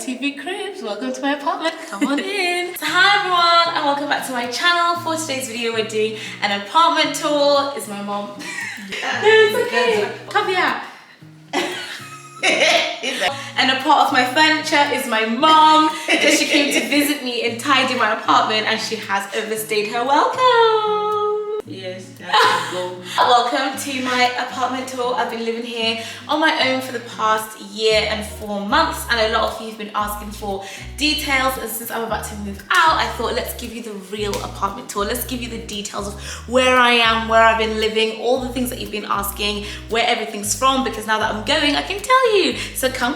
MTV Cribs, welcome to my apartment, come on in. So hi everyone and welcome back to my channel. For today's video we're doing an apartment tour. Is my mom? No, it's okay. Come here. And a part of my furniture is my mom because she came to visit me and tidy my apartment and she has overstayed her welcome. Yes, that's go. Welcome to my apartment tour. I've been living here on my own for the past year and 4 months and a lot of you have been asking for details, and since I'm about to move out I thought let's give you the real apartment tour. Let's give you the details of where I am, where I've been living, all the things that you've been asking, where everything's from, because now that I'm going I can tell you. So come.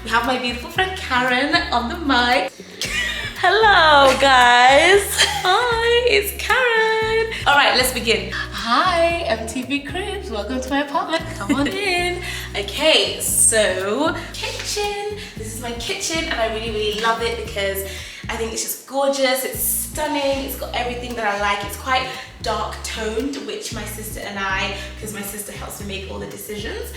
We have my beautiful friend Karen on the mic. Hello guys. Hi, it's Karen. All right, let's begin. Hi, MTV Cribs, welcome to my apartment, come on in. Okay, so kitchen. This is my kitchen and I really love it because I think it's just gorgeous, it's stunning, it's got everything that I like. It's quite dark toned, which my sister and I, because my sister helps me make all the decisions,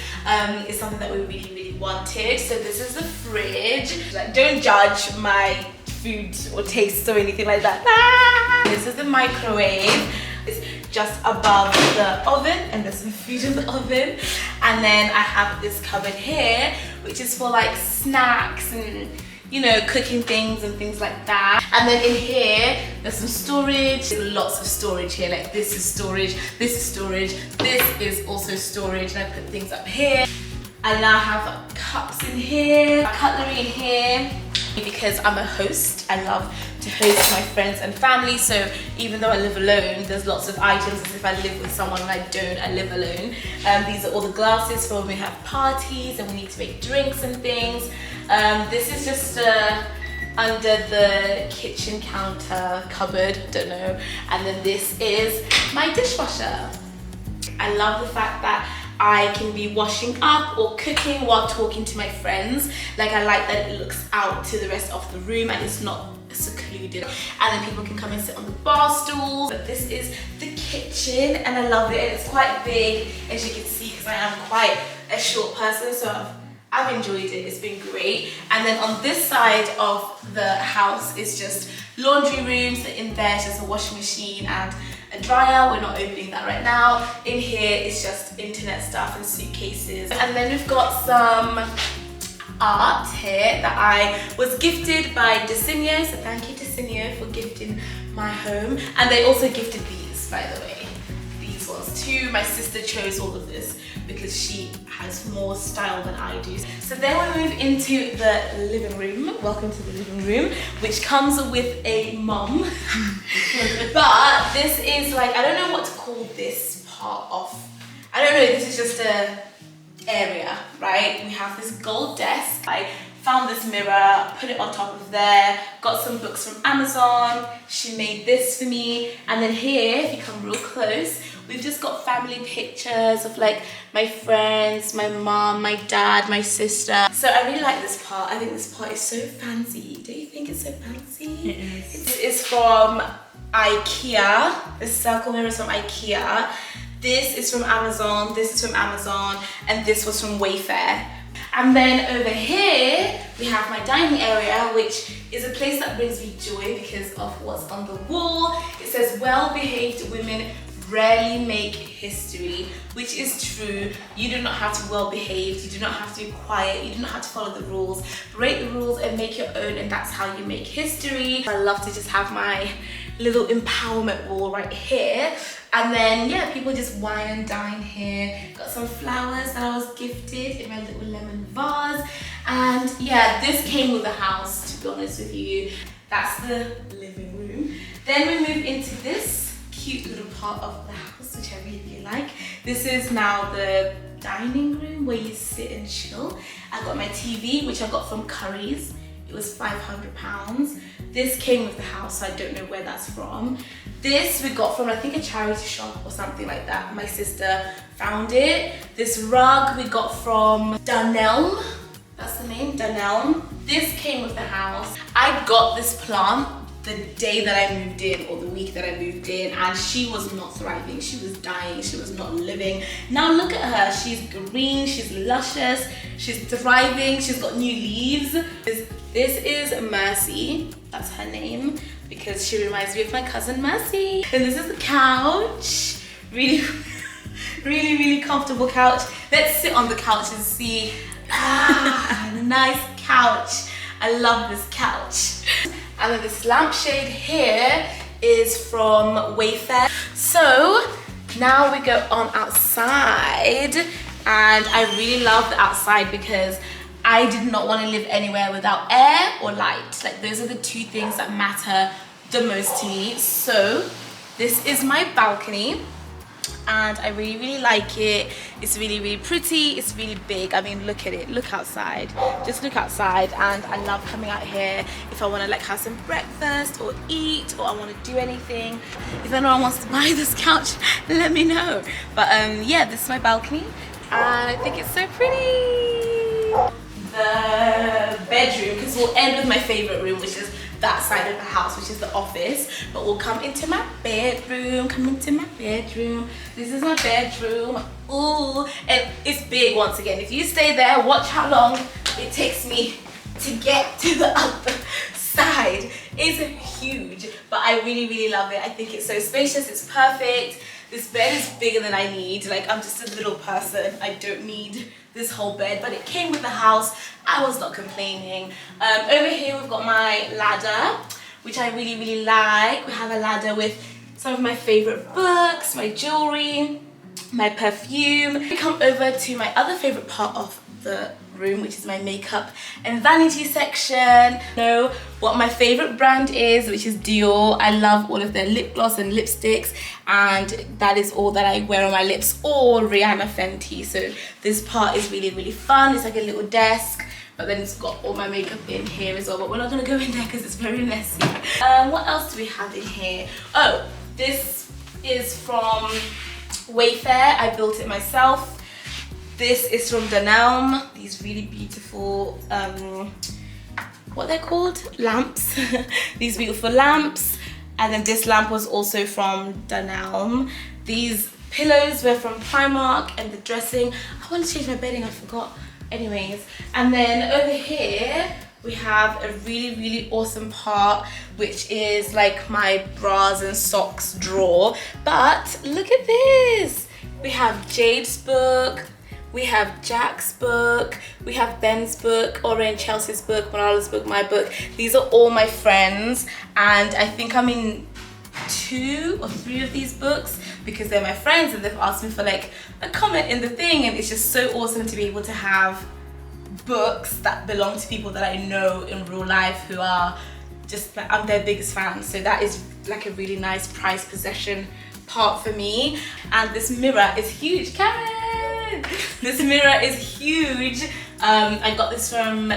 is something that we really wanted. So this is the fridge. Like, don't judge my food or taste or anything like that. This is the microwave. It's just above the oven and there's some food in the oven. And then I have this cupboard here, which is for like snacks and, you know, cooking things and things like that. And then in here, there's some storage. There's lots of storage here. Like this is storage, this is storage, this is also storage. And I put things up here. I now have cups in here, cutlery in here. Because I'm a host, I love to host my friends and family, so even though I live alone, there's lots of items as if I live with someone, and I don't, I live alone. These are all the glasses for when we have parties and we need to make drinks and things. This is just under the kitchen counter cupboard, don't know. And then this is my dishwasher. I love the fact that I can be washing up or cooking while talking to my friends. Like, I like that it looks out to the rest of the room and it's not secluded. And then people can come and sit on the bar stools. But this is the kitchen and I love it. And it's quite big, as you can see, because I am quite a short person. So I've enjoyed it, it's been great. And then on this side of the house is just laundry rooms. In there is just a washing machine and a dryer. We're not opening that right now. In here is just internet stuff and suitcases. And then we've got some art here that I was gifted by Desenio. So thank you Desenio for gifting my home. And they also gifted these, by the way. These ones too. My sister chose all of this because she has more style than I do. So then we move into the living room. Welcome to the living room, which comes with a mum. But this is like, I don't know what to call this part of. I don't know, this is just a area, right? We have this gold desk. I found this mirror, put it on top of there, got some books from Amazon. She made this for me. And then here, if you come real close, we've just got family pictures of like my friends, my mom, my dad, my sister. So I really like this part. I think this part is so fancy. Do you think it's so fancy? It is. It is from IKEA. This circle mirror is from IKEA. This is from Amazon, this is from Amazon, and this was from Wayfair. And then over here, we have my dining area, which is a place that brings me joy because of what's on the wall. It says, well-behaved women rarely make history, which is true. You do not have to be well-behaved, you do not have to be quiet, you do not have to follow the rules. Break the rules and make your own, and that's how you make history. I love to just have my little empowerment wall right here. And then, yeah, people just wine and dine here. Got some flowers that I was gifted in my little lemon vase. And yeah, this came with the house, to be honest with you. That's the living room. Then we move into this cute little part of the house, which I really like. This is now the dining room where you sit and chill. I got my TV, which I got from Curry's. It was £500. This came with the house, so I don't know where that's from. This we got from, I think, a charity shop or something like that. My sister found it. This rug we got from Dunelm. That's the name, Dunelm. This came with the house. I got this plant the day that I moved in or the week that I moved in, and she was not thriving. She was dying. She was not living. Now look at her. She's green. She's luscious. She's thriving. She's got new leaves. This is Mercy. That's her name because she reminds me of my cousin Mercy. And this is the couch. Really, really comfortable couch. Let's sit on the couch and see. Nice couch. I love this couch. And then this lampshade here is from Wayfair. So now we go on outside, and I really love the outside because I did not want to live anywhere without air or light. Like, those are the two things that matter the most to me. So this is my balcony, and I really like it. It's really pretty. It's really big. I mean, look at it. Look outside. Just look outside. And I love coming out here if I want to like have some breakfast or eat, or I want to do anything. If anyone wants to buy this couch, let me know. But yeah, this is my balcony, and I think it's so pretty. The bedroom, because we'll end with my favorite room, which is that side of the house, which is the office, but we'll come into my bedroom. This is my bedroom. Ooh, and it's big. Once again, if you stay there, watch how long it takes me to get to the other side. It's huge, but I really love it. I think it's so spacious. It's perfect. This bed is bigger than I need. Like, I'm just a little person. I don't need this whole bed, but it came with the house. I was not complaining. Over here we've got my ladder, which I really like. We have a ladder with some of my favorite books, my jewelry, my perfume. We come over to my other favorite part of the room, which is my makeup and vanity section. Know what my favorite brand is, which is Dior. I love all of their lip gloss and lipsticks, and that is all that I wear on my lips, all Rihanna Fenty. So this part is really fun. It's like a little desk, but then it's got all my makeup in here as well, but we're not gonna go in there because it's very messy. What else do we have in here? Oh, this is from Wayfair. I built it myself. This is from Dunelm. These really beautiful, what they're called? Lamps. These beautiful lamps. And then this lamp was also from Dunelm. These pillows were from Primark, and the dressing. I want to change my bedding, I forgot. Anyways, and then over here, we have a really awesome part, which is like my bras and socks drawer. But look at this. We have Jade's book. We have Jack's book, we have Ben's book, Oren, Chelsea's book, Malala's book, my book. These are all my friends, and I think I'm in 2 or 3 of these books because they're my friends and they've asked me for like a comment in the thing, and it's just so awesome to be able to have books that belong to people that I know in real life who are just like, I'm their biggest fan. So that is like a really nice prized possession part for me. And this mirror is huge, Karen! This mirror is huge. I got this from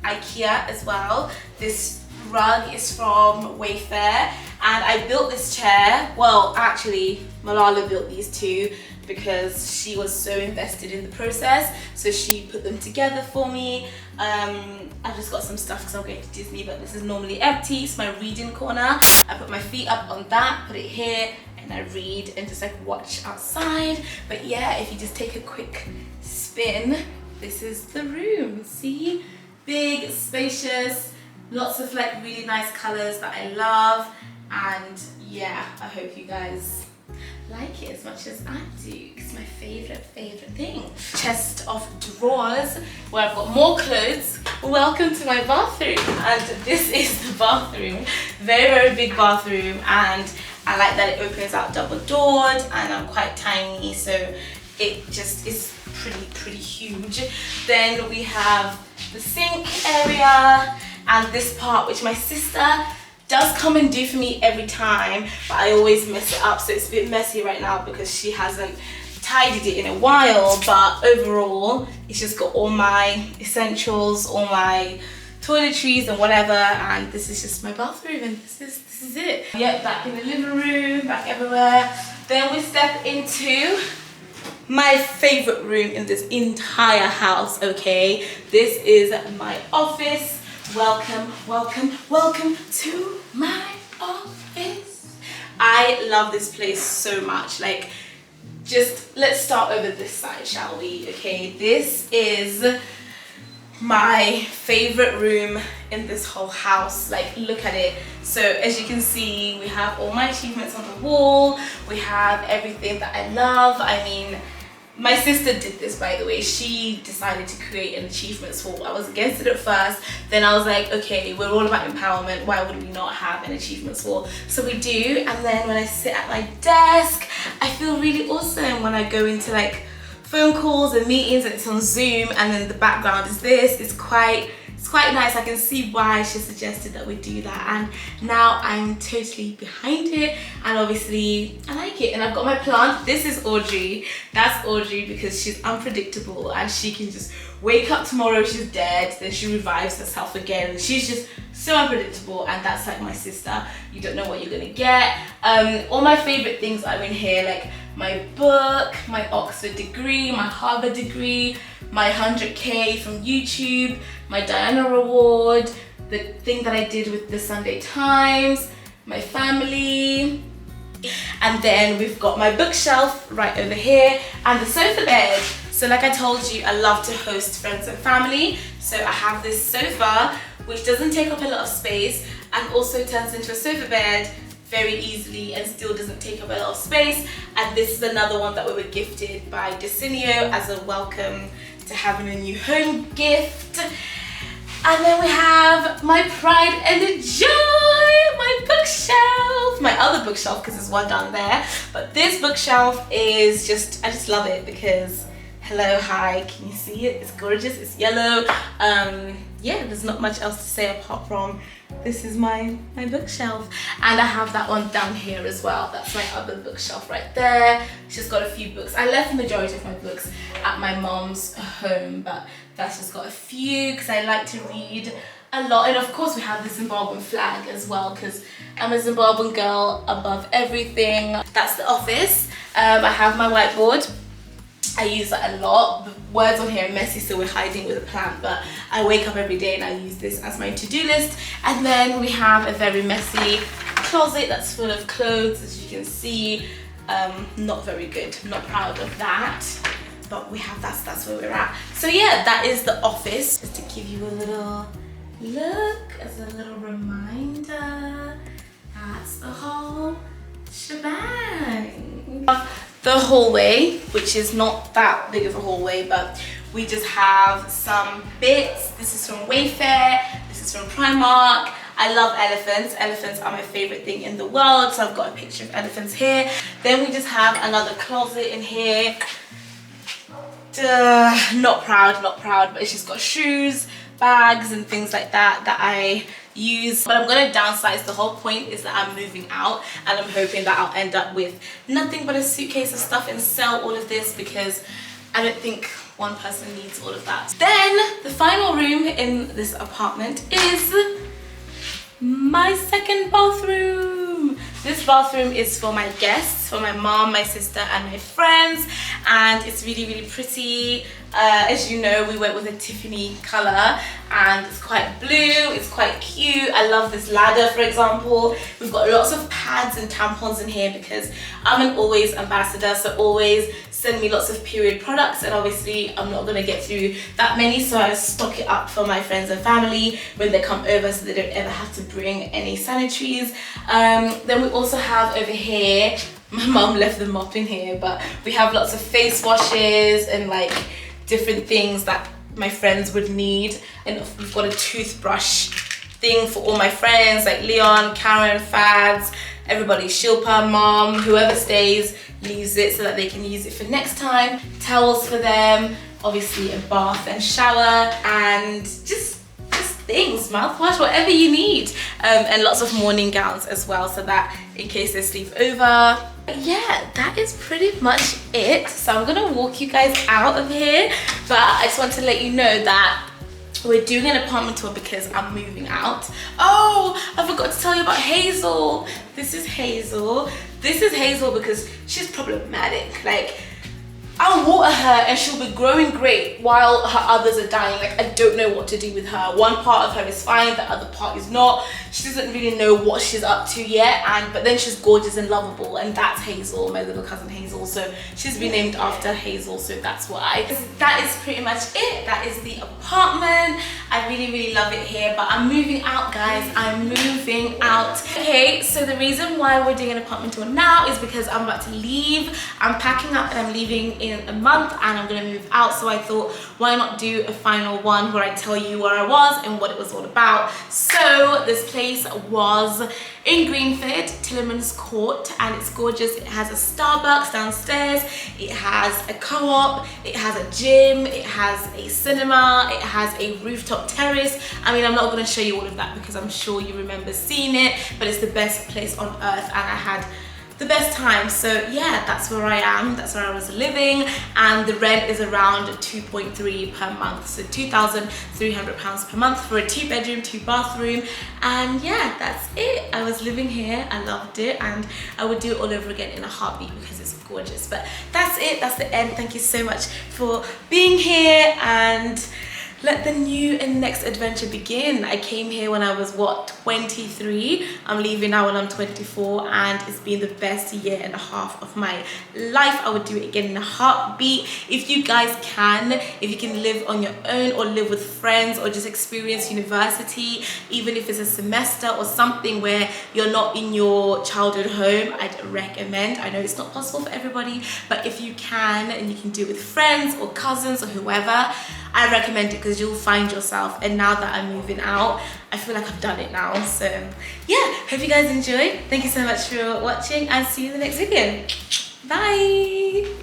IKEA as well. This rug is from Wayfair, and I built this chair. Well, actually, Malala built these two because she was so invested in the process, so she put them together for me. I've just got some stuff because I'm going to Disney, but this is normally empty. It's my reading corner. I put my feet up on that, put it here, and I read and just like watch outside. But yeah, if you just take a quick spin, this is the room. See? Big, spacious, lots of like really nice colors that I love. And yeah, I hope you guys like it as much as I do. It's my favorite thing. Chest of drawers where I've got more clothes. Welcome to my bathroom, and this is the bathroom. Very big bathroom, and I like that it opens out double doored, and I'm quite tiny, so it just is pretty huge. Then we have the sink area and this part, which my sister does come and do for me every time, but I always mess it up, so it's a bit messy right now because she hasn't tidied it in a while. But overall, it's just got all my essentials, all my toiletries and whatever, and this is just my bathroom, and this is it. Yep, back in the living room, back everywhere. Then we step into my favorite room in this entire house, okay? This is my office. Welcome to my office. I love this place so much. Like, just let's start over this side, shall we? Okay, this is my favorite room in this whole house. Like, look at it. So as you can see, we have all my achievements on the wall. We have everything that I love. I mean, my sister did this, by the way. She decided to create an achievements wall. I was against it at first, then I was like, okay, we're all about empowerment, why would we not have an achievements wall? So we do. And then when I sit at my desk, I feel really awesome. When I go into like phone calls and meetings and it's on Zoom, and then the background is this, it's quite nice. I can see why she suggested that we do that, and now I'm totally behind it, and obviously I like it. And I've got my plant. This is Audrey. That's Audrey because she's unpredictable and she can just wake up tomorrow, she's dead, then she revives herself again. She's just so unpredictable, and that's like my sister. You don't know what you're gonna get. All my favorite things are in here, like my book, my Oxford degree, my Harvard degree, my 100K from YouTube, my Diana Award, the thing that I did with the Sunday Times, my family, and then we've got my bookshelf right over here, and the sofa bed. So like I told you, I love to host friends and family, so I have this sofa which doesn't take up a lot of space and also turns into a sofa bed very easily and still doesn't take up a lot of space. And this is another one that we were gifted by Decinio as a welcome to having a new home gift. And then we have my pride and the joy, my bookshelf, my other bookshelf, because there's one down there, but this bookshelf is just, I just love it because, hello, hi, can you see it? It's gorgeous, it's yellow. Yeah, there's not much else to say apart from this is my bookshelf. And I have that one down here as well. That's my other bookshelf right there. She's got a few books. I left the majority of my books at my mom's home, but that's just got a few because I like to read a lot. And of course we have the Zimbabwean flag as well because I'm a Zimbabwean girl above everything. That's the office. I have my whiteboard. I use that a lot. The words on here are messy, so we're hiding with a plant, but I wake up every day and I use this as my to-do list. And then we have a very messy closet that's full of clothes, as you can see. Not very good, I'm not proud of that, but we have that's where we're at. So yeah, that is the office. Just to give you a little look as a little reminder, that's the whole shebang. The hallway, which is not that big of a hallway, but we just have some bits. This is from Wayfair, this is from Primark. I love elephants. Elephants are my favorite thing in the world, so I've got a picture of elephants here. Then we just have another closet in here. Not proud, but it's just got shoes, bags and things like that I use, but I'm gonna downsize. The whole point is that I'm moving out, and I'm hoping that I'll end up with nothing but a suitcase of stuff and sell all of this because I don't think one person needs all of that. Then the final room in this apartment is my second bathroom. This bathroom is for my guests, for my mom, my sister and my friends, and it's really pretty. As you know, we went with a Tiffany color and it's quite blue, it's quite cute. I love this ladder, for example. We've got lots of pads and tampons in here because I'm an Always ambassador, so Always send me lots of period products, and obviously I'm not going to get through that many, so I stock it up for my friends and family when they come over so they don't ever have to bring any sanitaries. Then we also have over here, my mum left the mop in here, but we have lots of face washes and like different things that my friends would need. And we've got a toothbrush thing for all my friends like Leon, Karen, Fads, everybody, Shilpa, Mom, whoever stays leaves it so that they can use it for next time. Towels for them, obviously a bath and shower, and just things, mouthwash, whatever you need, and lots of morning gowns as well, so that in case they sleep over. Yeah, that is pretty much it. So I'm gonna walk you guys out of here, but I just want to let you know that we're doing an apartment tour because I'm moving out. Oh, I forgot to tell you about Hazel. This is Hazel. This is Hazel because she's problematic. Like, I'll water her and she'll be growing great while her others are dying. Like, I don't know what to do with her. One part of her is fine, the other part is not. She doesn't really know what she's up to yet, but then she's gorgeous and lovable, and that's Hazel, my little cousin Hazel. So she's been named after Hazel, so that's why. That is pretty much it. That is the apartment. I really love it here, but I'm moving out, guys. I'm moving out. Okay, so the reason why we're doing an apartment tour now is because I'm about to leave. I'm packing up and I'm leaving in a month and I'm gonna move out, so I thought, why not do a final one where I tell you where I was and what it was all about. So this place was in Greenford, Tillerman's Court, and it's gorgeous. It has a Starbucks downstairs, it has a co-op, it has a gym, it has a cinema, it has a rooftop terrace. I mean, I'm not going to show you all of that because I'm sure you remember seeing it, but it's the best place on earth and I had the best time. So yeah, that's where I am, that's where I was living, and the rent is around 2.3 per month, so £2,300 per month for a 2-bedroom 2-bathroom. And yeah, that's it. I was living here, I loved it, and I would do it all over again in a heartbeat because it's gorgeous. But that's it, that's the end. Thank you so much for being here, and let the new and next adventure begin. I came here when I was, what, 23? I'm leaving now when I'm 24, and it's been the best year and a half of my life. I would do it again in a heartbeat. If you guys can, if you can live on your own or live with friends or just experience university, even if it's a semester or something where you're not in your childhood home, I'd recommend. I know it's not possible for everybody, but if you can and you can do it with friends or cousins or whoever, I recommend it because you'll find yourself. And now that I'm moving out, I feel like I've done it now. So yeah, hope you guys enjoyed. Thank you so much for watching and see you in the next video. Bye.